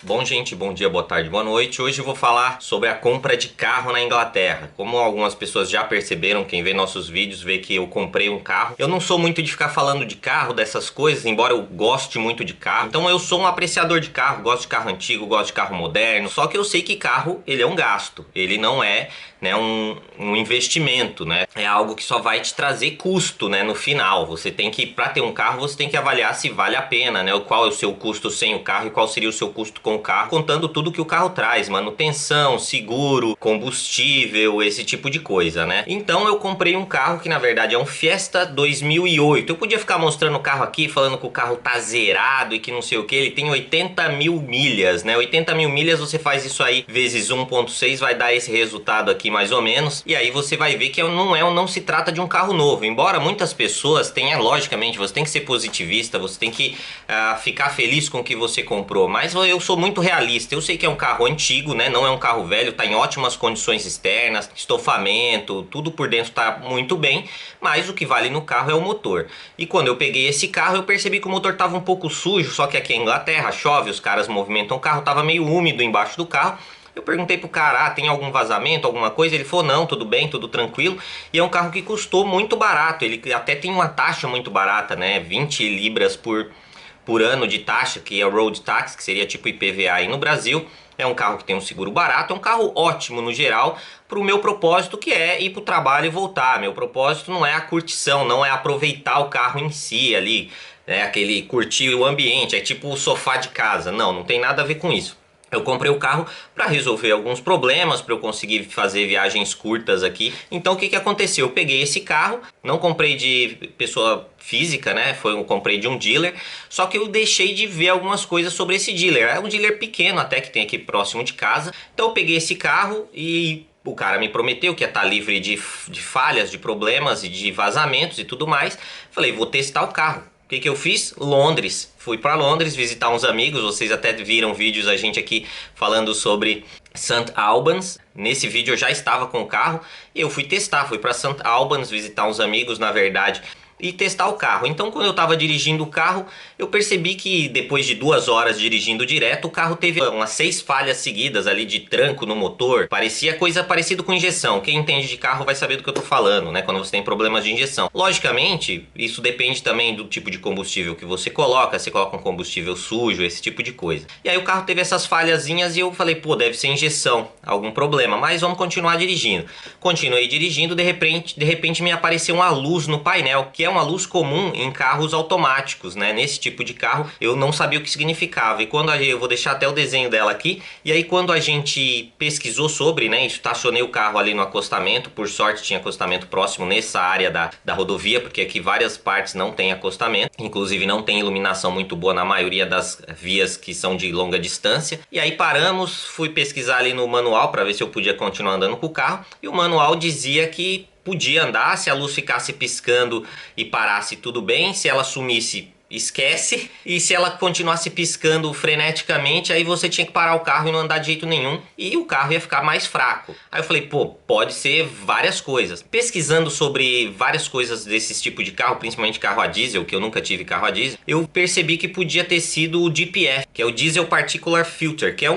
Bom, gente, bom dia, boa tarde, boa noite. Hoje eu vou falar sobre a compra de carro na Inglaterra. Como algumas pessoas já perceberam, quem vê nossos vídeos vê que eu comprei um carro. Eu não sou muito de ficar falando de carro, dessas coisas, embora eu goste muito de carro. Então eu sou um apreciador de carro, gosto de carro antigo, gosto de carro moderno. Só que eu sei que carro, ele é um gasto. Ele não é, né, um investimento, né? É algo que só vai te trazer custo, né, no final. Você tem que, para ter um carro, você tem que avaliar se vale a pena, né? Qual é o seu custo sem o carro e qual seria o seu custo com o carro, contando tudo que o carro traz, manutenção, seguro, combustível, esse tipo de coisa, né? Então eu comprei um carro que na verdade é um Fiesta 2008. Eu podia ficar mostrando o carro aqui, falando que o carro tá zerado e que não sei o que, ele tem 80 mil milhas, né? 80 mil milhas, você faz isso aí vezes 1.6, vai dar esse resultado aqui mais ou menos, e aí você vai ver que não se trata de um carro novo, embora muitas pessoas tenham, logicamente, você tem que ser positivista, você tem que ficar feliz com o que você comprou, mas eu sou muito realista. Eu sei que é um carro antigo, né? Não é um carro velho, tá em ótimas condições externas, estofamento, tudo por dentro tá muito bem, mas o que vale no carro é o motor. E quando eu peguei esse carro, eu percebi que o motor tava um pouco sujo, só que aqui é Inglaterra, chove, os caras movimentam o carro, tava meio úmido embaixo do carro. Eu perguntei pro cara, tem algum vazamento, alguma coisa? Ele falou, não, tudo bem, tudo tranquilo. E é um carro que custou muito barato, ele até tem uma taxa muito barata, né? 20 libras por ano de taxa, que é o road tax, que seria tipo IPVA aí no Brasil. É um carro que tem um seguro barato, é um carro ótimo no geral para o meu propósito, que é ir para o trabalho e voltar. Meu propósito não é a curtição, não é aproveitar o carro em si ali, né? Aquele curtir o ambiente, é tipo o sofá de casa. Não, não tem nada a ver com isso. Eu comprei o carro para resolver alguns problemas, para eu conseguir fazer viagens curtas aqui. Então o que aconteceu? Eu peguei esse carro, não comprei de pessoa física, né? Eu comprei de um dealer, só que eu deixei de ver algumas coisas sobre esse dealer. É um dealer pequeno até que tem aqui próximo de casa. Então eu peguei esse carro e o cara me prometeu que ia estar livre de falhas, de problemas e de vazamentos e tudo mais. Falei, vou testar o carro. O que eu fiz? Londres. Fui para Londres visitar uns amigos. Vocês até viram vídeos a gente aqui falando sobre St. Albans. Nesse vídeo eu já estava com o carro e eu fui testar. Fui para St. Albans visitar uns amigos, na verdade, e testar o carro. Então, quando eu estava dirigindo o carro, eu percebi que depois de 2 horas dirigindo direto, o carro teve umas 6 falhas seguidas ali de tranco no motor. Parecia coisa parecida com injeção. Quem entende de carro vai saber do que eu tô falando, né? Quando você tem problemas de injeção. Logicamente, isso depende também do tipo de combustível que você coloca. Você coloca um combustível sujo, esse tipo de coisa. E aí o carro teve essas falhazinhas e eu falei, pô, deve ser injeção, algum problema. Mas vamos continuar dirigindo. Continuei dirigindo, de repente me apareceu uma luz no painel, que é uma luz comum em carros automáticos, né? Nesse tipo de carro eu não sabia o que significava. E quando eu vou deixar até o desenho dela aqui. E aí quando a gente pesquisou sobre, né? Estacionei o carro ali no acostamento. Por sorte tinha acostamento próximo nessa área da rodovia, porque aqui várias partes não tem acostamento. Inclusive não tem iluminação muito boa na maioria das vias que são de longa distância. E aí paramos, fui pesquisar ali no manual para ver se eu podia continuar andando com o carro. E o manual dizia que podia andar, se a luz ficasse piscando e parasse tudo bem, se ela sumisse, esquece, e se ela continuasse piscando freneticamente, aí você tinha que parar o carro e não andar de jeito nenhum, e o carro ia ficar mais fraco. Aí eu falei, pô, pode ser várias coisas. Pesquisando sobre várias coisas desse tipo de carro, principalmente carro a diesel, que eu nunca tive carro a diesel, eu percebi que podia ter sido o DPF, que é o Diesel Particular Filter, que é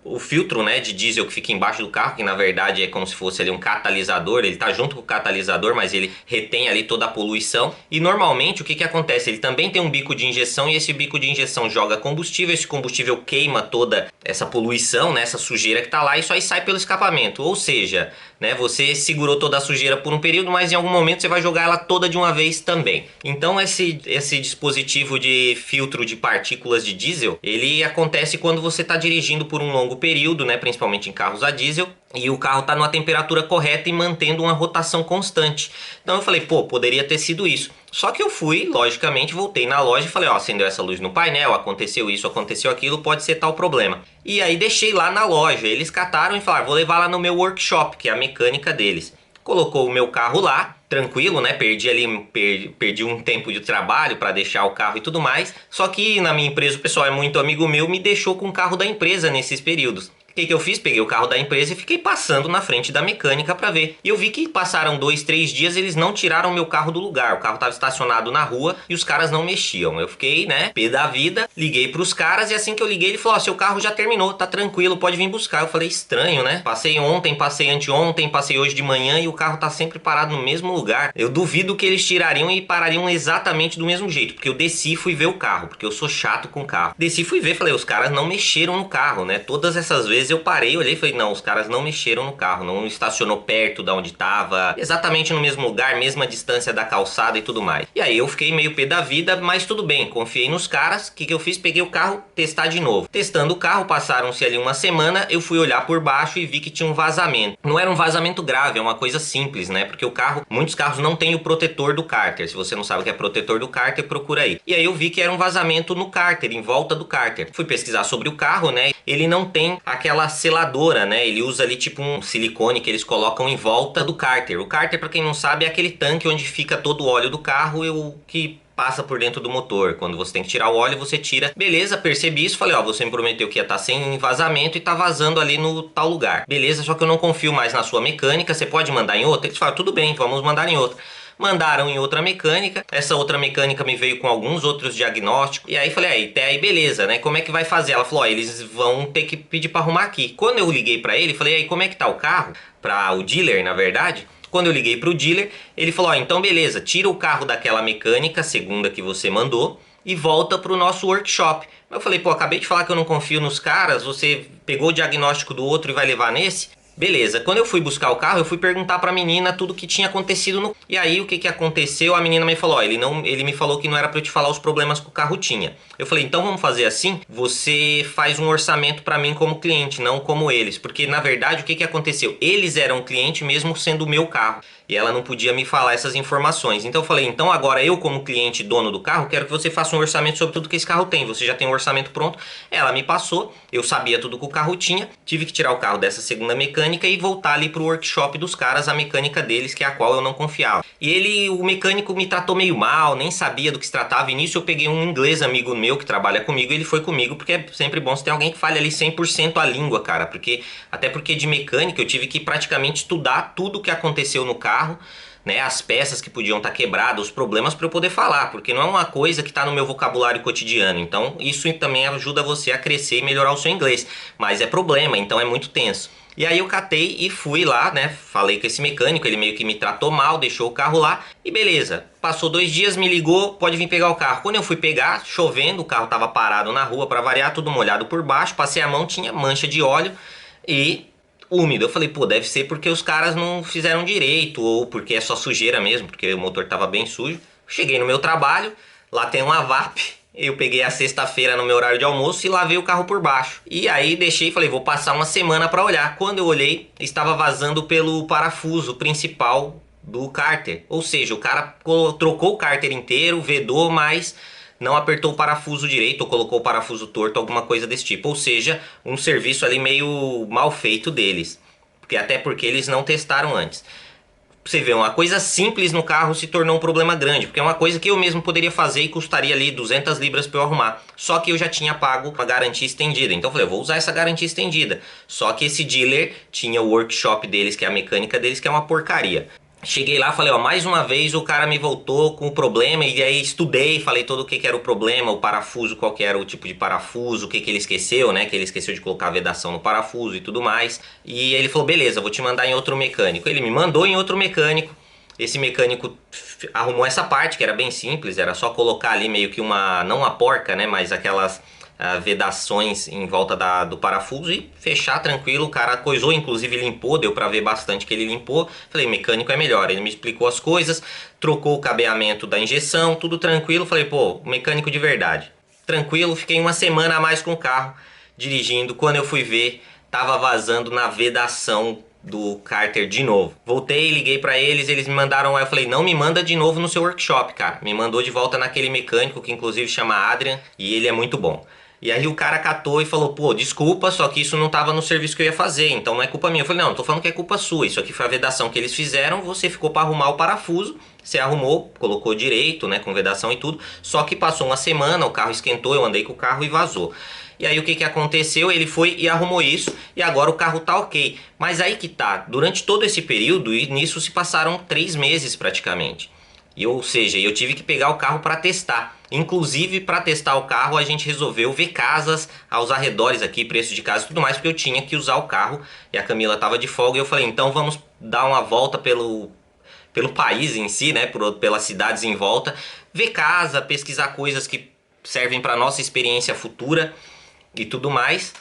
o filtro, né, de diesel que fica embaixo do carro, que na verdade é como se fosse ali um catalisador. Ele tá junto com o catalisador, mas ele retém ali toda a poluição. E normalmente o que acontece? Ele também tem um bico de injeção, e esse bico de injeção joga combustível. Esse combustível queima toda essa poluição, né, essa sujeira que tá lá, e isso aí sai pelo escapamento. Ou seja, né, você segurou toda a sujeira por um período, mas em algum momento você vai jogar ela toda de uma vez também. Então esse dispositivo de filtro de partículas de diesel, ele acontece quando você está dirigindo por um longo período, né, principalmente em carros a diesel, e o carro está numa temperatura correta e mantendo uma rotação constante. Então eu falei, pô, poderia ter sido isso. Só que eu fui, logicamente, voltei na loja e falei, ó, acendeu essa luz no painel, aconteceu isso, aconteceu aquilo, pode ser tal problema. E aí deixei lá na loja, eles cataram e falaram, vou levar lá no meu workshop, que é a mecânica deles. Colocou o meu carro lá, tranquilo, né? Perdi um tempo de trabalho para deixar o carro e tudo mais. Só que na minha empresa o pessoal é muito amigo meu, me deixou com o carro da empresa nesses períodos. O que que eu fiz? Peguei o carro da empresa e fiquei passando na frente da mecânica pra ver. E eu vi que passaram 2, 3 dias, eles não tiraram meu carro do lugar. O carro tava estacionado na rua e os caras não mexiam. Eu fiquei, né, pé da vida, liguei pros caras e assim que eu liguei, ele falou, ó, seu carro já terminou, tá tranquilo, pode vir buscar. Eu falei, estranho, né? Passei ontem, passei anteontem, passei hoje de manhã e o carro tá sempre parado no mesmo lugar. Eu duvido que eles tirariam e parariam exatamente do mesmo jeito, porque eu desci e fui ver o carro, porque eu sou chato com carro. Desci e fui ver, falei, os caras não mexeram no carro, né? Todas essas vezes eu parei, olhei e falei, não, os caras não mexeram no carro, não estacionou perto da onde tava, exatamente no mesmo lugar, mesma distância da calçada e tudo mais. E aí eu fiquei meio pé da vida, mas tudo bem, confiei nos caras. O que que eu fiz? Peguei o carro, testar de novo. Testando o carro, passaram-se ali uma semana, eu fui olhar por baixo e vi que tinha um vazamento. Não era um vazamento grave, é uma coisa simples, né? Porque o carro, muitos carros não tem o protetor do cárter. Se você não sabe o que é protetor do cárter, procura aí. E aí eu vi que era um vazamento no cárter, em volta do cárter. Fui pesquisar sobre o carro, né? Ele não tem aquela seladora, né? Ele usa ali tipo um silicone que eles colocam em volta do cárter. O cárter, pra quem não sabe, é aquele tanque onde fica todo o óleo do carro e o que passa por dentro do motor. Quando você tem que tirar o óleo, você tira. Beleza, percebi isso. Falei, ó, você me prometeu que ia estar sem vazamento e tá vazando ali no tal lugar. Beleza, só que eu não confio mais na sua mecânica. Você pode mandar em outra? Eles falaram, tudo bem, vamos mandar em outra. Mandaram em outra mecânica, essa outra mecânica me veio com alguns outros diagnósticos, e aí falei, aí, até aí beleza, né, como é que vai fazer? Ela falou, ó, eles vão ter que pedir pra arrumar aqui. Quando eu liguei pra ele, falei, aí, como é que tá o carro? Pra o dealer, na verdade. Quando eu liguei pro dealer, ele falou, ó, então beleza, tira o carro daquela mecânica, segunda que você mandou, e volta pro nosso workshop. Eu falei, pô, acabei de falar que eu não confio nos caras, você pegou o diagnóstico do outro e vai levar nesse? Beleza, quando eu fui buscar o carro, eu fui perguntar pra menina tudo que tinha acontecido no... E aí, o que que aconteceu? A menina me falou, ó, ele me falou que não era pra eu te falar os problemas que o carro tinha. Eu falei, então vamos fazer assim? Você faz um orçamento pra mim como cliente, não como eles. Porque, na verdade, o que que aconteceu? Eles eram cliente mesmo sendo o meu carro. E ela não podia me falar essas informações. Então eu falei, então agora eu como cliente dono do carro, quero que você faça um orçamento sobre tudo que esse carro tem. Você já tem um orçamento pronto. Ela me passou, eu sabia tudo que o carro tinha. Tive que tirar o carro dessa segunda mecânica e voltar ali pro workshop dos caras, a mecânica deles, que é a qual eu não confiava. E o mecânico me tratou meio mal, nem sabia do que se tratava. E nisso eu peguei um inglês amigo meu que trabalha comigo, e ele foi comigo, porque é sempre bom se tem alguém que fale ali 100% a língua, cara. Até porque de mecânica eu tive que praticamente estudar tudo o que aconteceu no carro, né, as peças que podiam estar quebradas, os problemas, para eu poder falar, porque não é uma coisa que está no meu vocabulário cotidiano. Então isso também ajuda você a crescer e melhorar o seu inglês, mas é problema, então é muito tenso. E aí eu catei e fui lá, né, falei com esse mecânico, ele meio que me tratou mal, deixou o carro lá e beleza. Passou 2 dias, me ligou, pode vir pegar o carro. Quando eu fui pegar, chovendo, o carro tava parado na rua para variar, tudo molhado por baixo, passei a mão, tinha mancha de óleo e úmido. Eu falei, pô, deve ser porque os caras não fizeram direito, ou porque é só sujeira mesmo, porque o motor tava bem sujo. Cheguei no meu trabalho, lá tem uma VAP, eu peguei a sexta-feira no meu horário de almoço e lavei o carro por baixo. E aí deixei e falei, vou passar uma semana pra olhar. Quando eu olhei, estava vazando pelo parafuso principal do cárter. Ou seja, o cara trocou o cárter inteiro, vedou, mas não apertou o parafuso direito ou colocou o parafuso torto, alguma coisa desse tipo. Ou seja, um serviço ali meio mal feito deles. Até porque eles não testaram antes. Você vê, uma coisa simples no carro se tornou um problema grande, porque é uma coisa que eu mesmo poderia fazer e custaria ali 200 libras para eu arrumar. Só que eu já tinha pago uma garantia estendida, então eu falei, eu vou usar essa garantia estendida. Só que esse dealer tinha o workshop deles, que é a mecânica deles, que é uma porcaria. Cheguei lá, falei, ó, mais uma vez o cara me voltou com o problema, e aí estudei, falei todo o que era o problema, o parafuso, qual que era o tipo de parafuso, o que ele esqueceu, né, que ele esqueceu de colocar a vedação no parafuso e tudo mais. E ele falou, beleza, vou te mandar em outro mecânico. Ele me mandou em outro mecânico, esse mecânico arrumou essa parte, que era bem simples, era só colocar ali meio que uma, não uma porca, né, mas aquelas vedações em volta do parafuso e fechar tranquilo. O cara coisou, inclusive limpou, deu pra ver bastante que ele limpou. Falei, mecânico é melhor, ele me explicou as coisas, trocou o cabeamento da injeção, tudo tranquilo. Falei, pô, mecânico de verdade. Tranquilo, fiquei uma semana a mais com o carro dirigindo. Quando eu fui ver, tava vazando na vedação do cárter de novo. Voltei, liguei pra eles, eles me mandaram, aí eu falei, não me manda de novo no seu workshop, cara. Me mandou de volta naquele mecânico que inclusive chama Adrian e ele é muito bom. E aí o cara catou e falou, pô, desculpa, só que isso não tava no serviço que eu ia fazer, então não é culpa minha. Eu falei, não tô falando que é culpa sua, isso aqui foi a vedação que eles fizeram, você ficou pra arrumar o parafuso, você arrumou, colocou direito, né, com vedação e tudo, só que passou uma semana, o carro esquentou, eu andei com o carro e vazou. E aí o que aconteceu? Ele foi e arrumou isso e agora o carro tá ok. Mas aí que tá, durante todo esse período, e nisso se passaram 3 meses praticamente. Ou seja, eu tive que pegar o carro para testar. Inclusive, para testar o carro, a gente resolveu ver casas aos arredores aqui, preço de casa e tudo mais, porque eu tinha que usar o carro e a Camila estava de folga. E eu falei, então vamos dar uma volta pelo país em si, né? Pelas cidades em volta, ver casa, pesquisar coisas que servem para nossa experiência futura e tudo mais.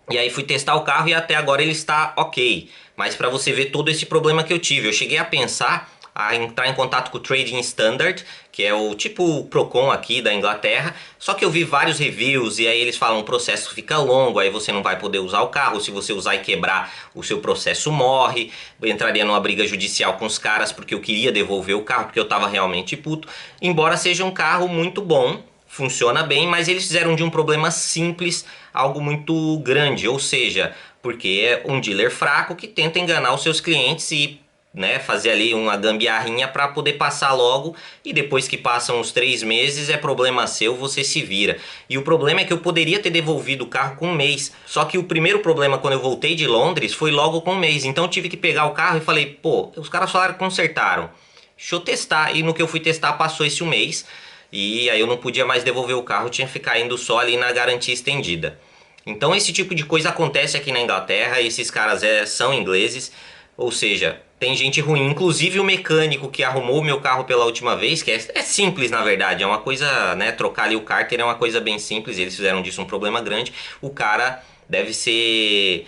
E aí fui testar o carro e até agora ele está ok. Mas para você ver todo esse problema que eu tive, eu cheguei a pensar a entrar em contato com o Trading Standard, que é o tipo Procon aqui da Inglaterra, só que eu vi vários reviews e aí eles falam o processo fica longo, aí você não vai poder usar o carro, se você usar e quebrar o seu processo morre, eu entraria numa briga judicial com os caras porque eu queria devolver o carro, porque eu tava realmente puto, embora seja um carro muito bom, funciona bem, mas eles fizeram de um problema simples algo muito grande, ou seja, porque é um dealer fraco que tenta enganar os seus clientes e né, fazer ali uma gambiarrinha para poder passar logo e depois que passam os 3 meses é problema seu, você se vira. E o problema é que eu poderia ter devolvido o carro com 1 mês, só que o primeiro problema quando eu voltei de Londres foi logo com 1 mês, então eu tive que pegar o carro e falei, pô, os caras falaram que consertaram, deixa eu testar, e no que eu fui testar passou esse 1 mês e aí eu não podia mais devolver o carro, tinha que ficar indo só ali na garantia estendida. Então esse tipo de coisa acontece aqui na Inglaterra, esses caras são ingleses, ou seja, tem gente ruim, inclusive o mecânico que arrumou o meu carro pela última vez, que é simples na verdade, é uma coisa, né, trocar ali o cárter é uma coisa bem simples, eles fizeram disso um problema grande, o cara deve ser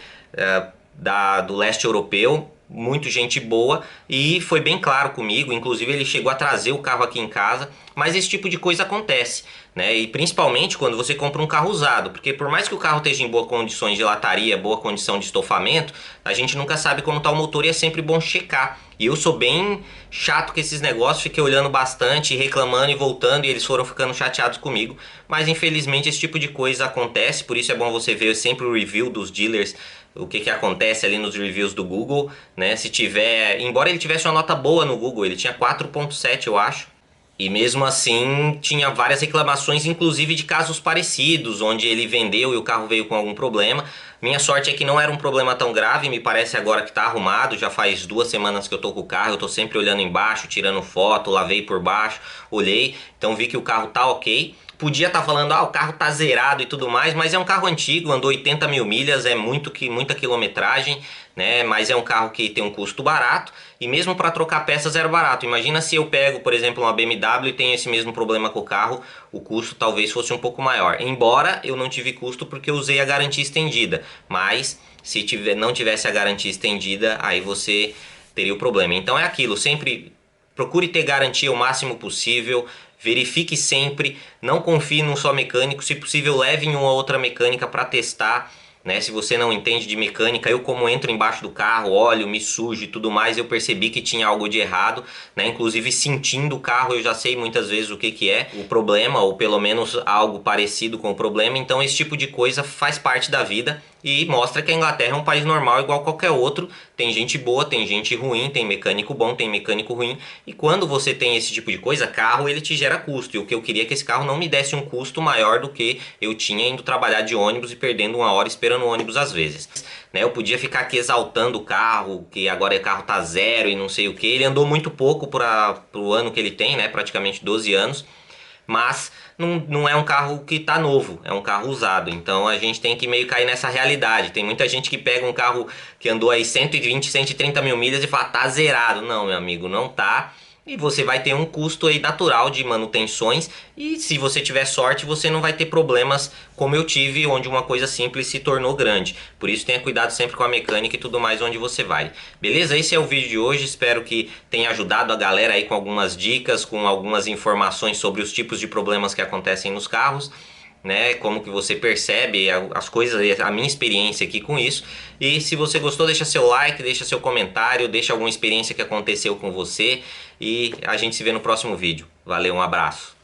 do leste europeu, muito gente boa e foi bem claro comigo, inclusive ele chegou a trazer o carro aqui em casa, mas esse tipo de coisa acontece, né? E principalmente quando você compra um carro usado, porque por mais que o carro esteja em boas condições de lataria, boa condição de estofamento, a gente nunca sabe como está o motor e é sempre bom checar. E eu sou bem chato com esses negócios, fiquei olhando bastante, reclamando e voltando e eles foram ficando chateados comigo, mas infelizmente esse tipo de coisa acontece, por isso é bom você ver sempre o review dos dealers, o que acontece ali nos reviews do Google, né? Se tiver, embora ele tivesse uma nota boa no Google, ele tinha 4.7 eu acho. E mesmo assim tinha várias reclamações, inclusive de casos parecidos, onde ele vendeu e o carro veio com algum problema. Minha sorte é que não era um problema tão grave, me parece agora que tá arrumado, já faz 2 semanas que eu tô com o carro, eu tô sempre olhando embaixo, tirando foto, lavei por baixo, olhei, então vi que o carro tá ok. Podia estar falando, o carro tá zerado e tudo mais, mas é um carro antigo, andou 80 mil milhas, é muita quilometragem, né? Mas é um carro que tem um custo barato e mesmo para trocar peças era barato. Imagina se eu pego, por exemplo, uma BMW e tenho esse mesmo problema com o carro, o custo talvez fosse um pouco maior. Embora eu não tive custo porque eu usei a garantia estendida, mas se não tivesse a garantia estendida, aí você teria o problema. Então é aquilo, sempre procure ter garantia o máximo possível. Verifique sempre, não confie num só mecânico, se possível leve em uma outra mecânica para testar, né? Se você não entende de mecânica, eu como entro embaixo do carro, olho, me sujo e tudo mais, eu percebi que tinha algo de errado, né? Inclusive sentindo o carro eu já sei muitas vezes o que é o problema, ou pelo menos algo parecido com o problema, então esse tipo de coisa faz parte da vida e mostra que a Inglaterra é um país normal igual qualquer outro, tem gente boa, tem gente ruim, tem mecânico bom, tem mecânico ruim, e quando você tem esse tipo de coisa, carro ele te gera custo, e o que eu queria é que esse carro não me desse um custo maior do que eu tinha indo trabalhar de ônibus e perdendo 1 hora esperando o ônibus às vezes, né? Eu podia ficar aqui exaltando o carro, que agora o carro tá zero e não sei o que, ele andou muito pouco para o ano que ele tem, né? Praticamente 12 anos, mas não é um carro que tá novo, é um carro usado, então a gente tem que meio cair nessa realidade. Tem muita gente que pega um carro que andou aí 120, 130 mil milhas e fala, tá zerado. Não, meu amigo, não tá. E você vai ter um custo aí natural de manutenções e se você tiver sorte você não vai ter problemas como eu tive, onde uma coisa simples se tornou grande. Por isso tenha cuidado sempre com a mecânica e tudo mais onde você vai. Beleza? Esse é o vídeo de hoje, espero que tenha ajudado a galera aí com algumas dicas, com algumas informações sobre os tipos de problemas que acontecem nos carros, né, como que você percebe as coisas, a minha experiência aqui com isso. E se você gostou, deixa seu like, deixa seu comentário, deixa alguma experiência que aconteceu com você e a gente se vê no próximo vídeo. Valeu, um abraço.